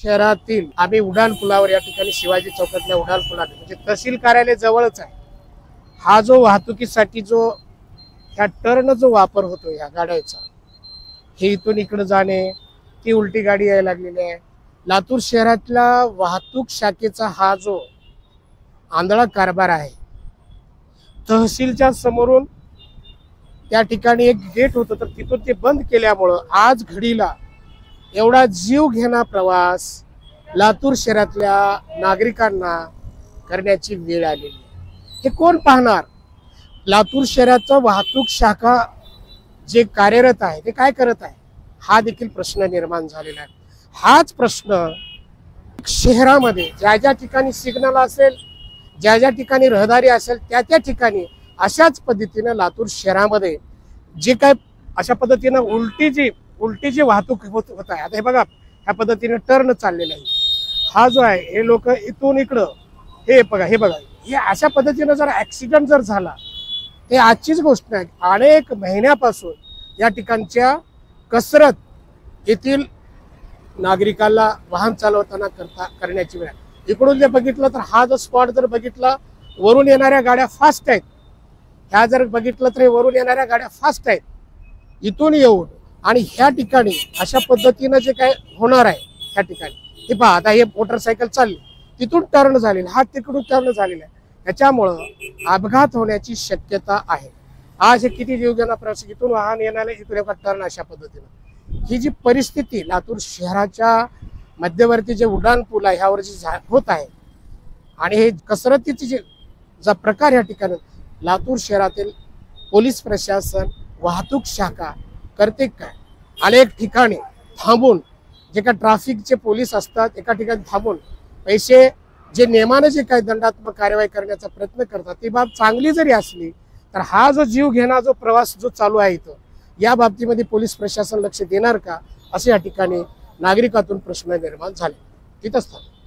शहरातील आम्ही उड्डाण पुलावर या ठिकाणी शिवाजी चौकातल्या उड्डाण पुलावर म्हणजे तहसील कार्यालय जवळच आहे। हा जो वाहतुकीसाठी जो ह्या टर्न जो वापर होतो या गाड्याचा, हे इथून इकडे जाणे, ती उलटी गाडी यायला लागलेली आहे। लातूर शहरातला वाहतूक शाखेचा हा जो आंधळा कारभार आहे। तहसीलच्या समोरून त्या ठिकाणी एक गेट होतं, तर तिथून ते बंद केल्यामुळं आज घडीला एवढा जीव घेणा प्रवास लातूर शहरातल्या नागरिकांना करण्याची वेळ आलेली आहे। हे कोण पाहणार? लातूर शहराचा वाहतूक शाखा जे कार्यरत आहे ते काय करत आहे, हा देखील प्रश्न निर्माण झालेला आहे। हाच प्रश्न शहरामध्ये ज्या ज्या ठिकाणी सिग्नल असेल, ज्या ज्या ठिकाणी रहदारी असेल, त्या त्या ठिकाणी अशाच पद्धतीने लातूर शहरामध्ये जे काय अशा पद्धतीने उलटी जी वाहतूक होत आहे। आता हे बघा, ह्या पद्धतीने टर्न चाललेला आहे। हा जो आहे हे लोक इथून इकडं हे बघा हे अशा पद्धतीने जर ऍक्सिडेंट जर झाला, हे आजचीच गोष्ट नाही। अनेक महिन्यापासून या ठिकाणच्या कसरत येथील नागरिकाला वाहन चालवताना करण्याची वेळ। इकडून जर बघितलं तर हा जो स्पॉट जर बघितला, वरून येणाऱ्या गाड्या फास्ट आहेत। ह्या जर बघितलं तर वरून येणाऱ्या गाड्या फास्ट आहेत। इथून येऊन आणि ह्या ठिकाणी अशा पद्धतीने जे काय होणार आहे ह्या ठिकाणी, हे पहा, आता हे मोटरसायकल चालली, तिथून टर्न झालेला, हा तिकडून टर्न झालेला आहे। त्याच्यामुळं अपघात होण्याची शक्यता आहे। आज हे किती जीवघेणा प्रवास, इथून वाहन येणारे, इथून एका टर्न, अशा पद्धतीने ही जी परिस्थिती लातूर शहराच्या मध्यवर्ती जे उड्डाण पूल आहे ह्यावर जी होत आहे, आणि हे कसरतीचे जे प्रकार या ठिकाणी लातूर शहरातील पोलीस प्रशासन, वाहतूक शाखा करते काय? अनेक ठिकाणी थांबून जे काय ट्रॅफिकचे पोलीस असतात, एका ठिकाणी थांबून पैसे जे नियमाने जे काही दंडात्मक कारवाई करण्याचा प्रयत्न करतात, ती बाब चांगली जरी असली तर हा जो जीव घेणा जो प्रवास जो चालू आहे इथं, या बाबतीमध्ये पोलीस प्रशासन लक्ष देणार का, असे या ठिकाणी नागरिकातून प्रश्न निर्माण झाले। तिथंच थांबतो।